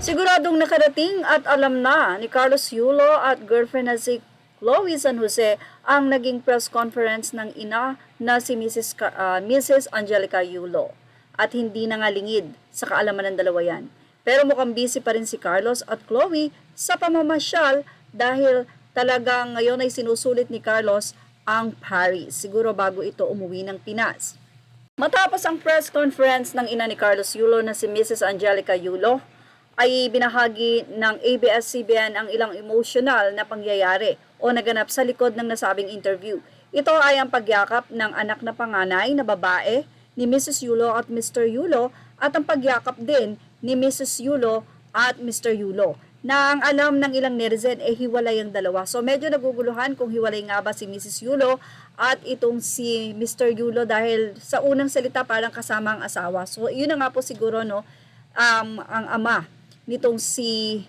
Siguradong nakarating at alam na ni Carlos Yulo at girlfriend na si Chloe San Jose ang naging press conference ng ina na si Mrs. Angelica Yulo. At hindi na nga lingid sa kaalaman ng dalawa yan. Pero mukhang busy pa rin si Carlos at Chloe sa pamamasyal dahil talagang ngayon ay sinusulit ni Carlos ang Paris. Siguro bago ito umuwi ng Pinas. Matapos ang press conference ng ina ni Carlos Yulo na si Mrs. Angelica Yulo, ay binahagi ng ABS-CBN ang ilang emosyonal na pangyayari o naganap sa likod ng nasabing interview. Ito ay ang pagyakap ng anak na panganay na babae ni Mrs. Yulo at Mr. Yulo at ang pagyakap din ni Mrs. Yulo at Mr. Yulo na ang alam ng ilang netizen hiwalay ang dalawa. So medyo naguguluhan kung hiwalay nga ba si Mrs. Yulo at itong si Mr. Yulo dahil sa unang salita parang kasama ang asawa. So yun na nga po siguro ang ama nitong si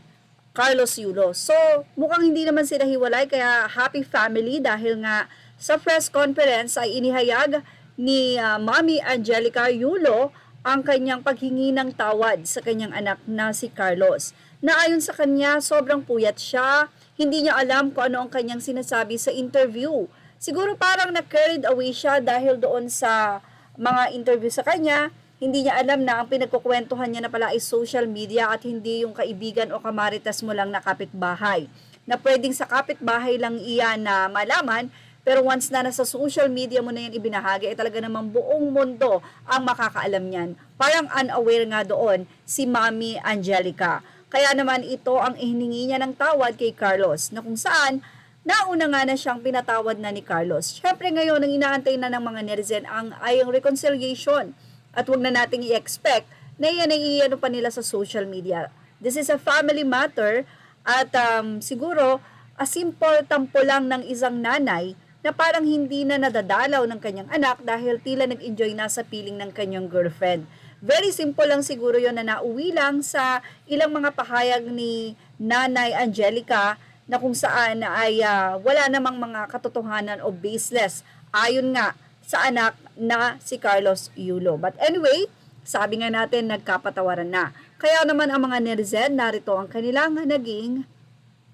Carlos Yulo. So, mukhang hindi naman sila hiwalay, kaya happy family dahil nga sa press conference ay inihayag ni Mami Angelica Yulo ang kanyang paghingi ng tawad sa kanyang anak na si Carlos. Na ayon sa kanya, sobrang puyat siya, hindi niya alam kung ano ang kanyang sinasabi sa interview. Siguro parang na-carried away siya dahil doon sa mga interview sa kanya. Hindi niya alam na ang pinagkukwentuhan niya na pala ay social media at hindi yung kaibigan o kamaritas mo lang na kapitbahay. Na pwedeng sa kapitbahay lang iyan na malaman, pero once na nasa social media mo na yan ibinahagi, ay talaga namang buong mundo ang makakaalam niyan. Parang unaware nga doon si Mami Angelica. Kaya naman ito ang ihiningi niya ng tawad kay Carlos, na kung saan nauna nga na siyang pinatawad na ni Carlos. Siyempre ngayon, ang inaantay na ng mga netizen ay ang reconciliation. At huwag na nating i-expect na yan ay iano pa nila sa social media. This is a family matter at siguro a simple tampo lang ng isang nanay na parang hindi na nadadalaw ng kanyang anak dahil tila nag-enjoy na sa piling ng kanyang girlfriend. Very simple lang siguro yon na nauwi lang sa ilang mga pahayag ni Nanay Angelica na kung saan ay wala namang mga katotohanan o baseless. Ayon nga sa anak na si Carlos Yulo. But anyway, sabi nga natin nagkapatawaran na. Kaya naman ang mga netizen, narito ang kanilang naging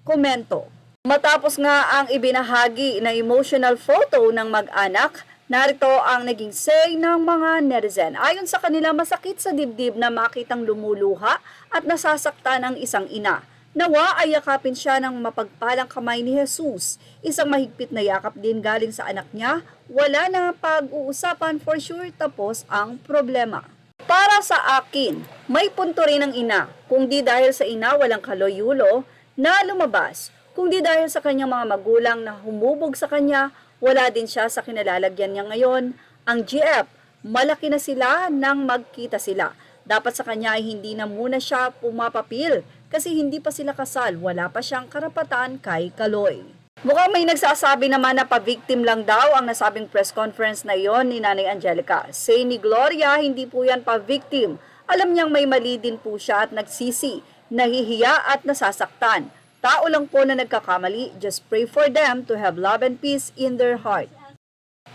komento. Matapos nga ang ibinahagi na emotional photo ng mag-anak, narito ang naging say ng mga netizen. Ayon sa kanila, masakit sa dibdib na makitang lumuluha at nasasaktan ang isang ina. Nawa ay yakapin siya ng mapagpalang kamay ni Jesus. Isang mahigpit na yakap din galing sa anak niya. Wala na pag-uusapan, for sure tapos ang problema. Para sa akin, may punto rin ang ina. Kung di dahil sa ina walang Kaloy Yulo na lumabas. Kung di dahil sa kanyang mga magulang na humubog sa kanya, wala din siya sa kinalalagyan niya ngayon. Ang GF, malaki na sila nang magkita sila. Dapat sa kanya ay hindi na muna siya pumapapil kasi hindi pa sila kasal, wala pa siyang karapatan kay Kaloy. Mukhang may nagsasabi naman na pa-victim lang daw ang nasabing press conference na iyon ni Nanay Angelica. Say ni Gloria, hindi po yan pa-victim. Alam niyang may mali din po siya at nagsisi, nahihiya at nasasaktan. Tao lang po na nagkakamali, just pray for them to have love and peace in their heart.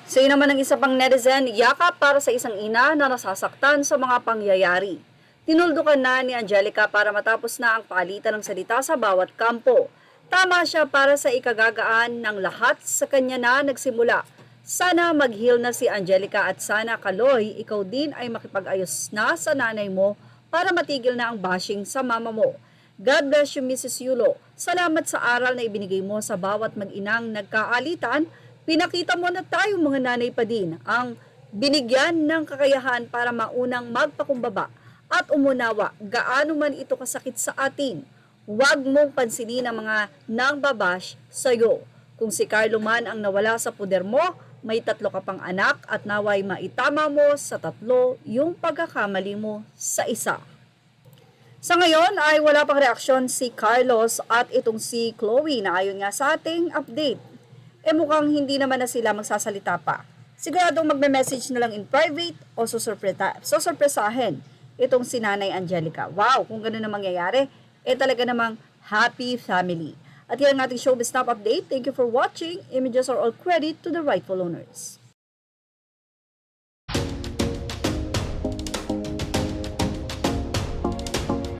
Say naman ng isa pang netizen, yakap para sa isang ina na nasasaktan sa mga pangyayari. Tinuldukan na ni Angelica para matapos na ang palitan ng salita sa bawat kampo. Tama siya para sa ikagagaan ng lahat sa kanya na nagsimula. Sana mag-heal na si Angelica at sana Kaloy, ikaw din ay makipag-ayos na sa nanay mo para matigil na ang bashing sa mama mo. God bless you, Mrs. Yulo. Salamat sa aral na ibinigay mo sa bawat mag-inang nagkaalitan. Pinakita mo na tayo mga nanay pa din ang binigyan ng kakayahan para maunang magpakumbaba at umunawa gaano man ito kasakit sa atin. Huwag mong pansinin ang mga nangbabash sa iyo. Kung si Carlo man ang nawala sa puder mo, may 3 ka pang anak at naway maitama mo sa 3 yung pagkakamali mo sa isa. Sa ngayon ay wala pang reaksyon si Carlos at itong si Chloe na ayon nga sa ating update. Mukhang hindi naman na sila magsasalita pa. Siguradong magme-message na lang in private o susurpresahin itong si Nanay Angelica. Wow, kung gano'n na mangyayari, talaga namang happy family. At yan ang ating showbiz top update. Thank you for watching. Images are all credit to the rightful owners.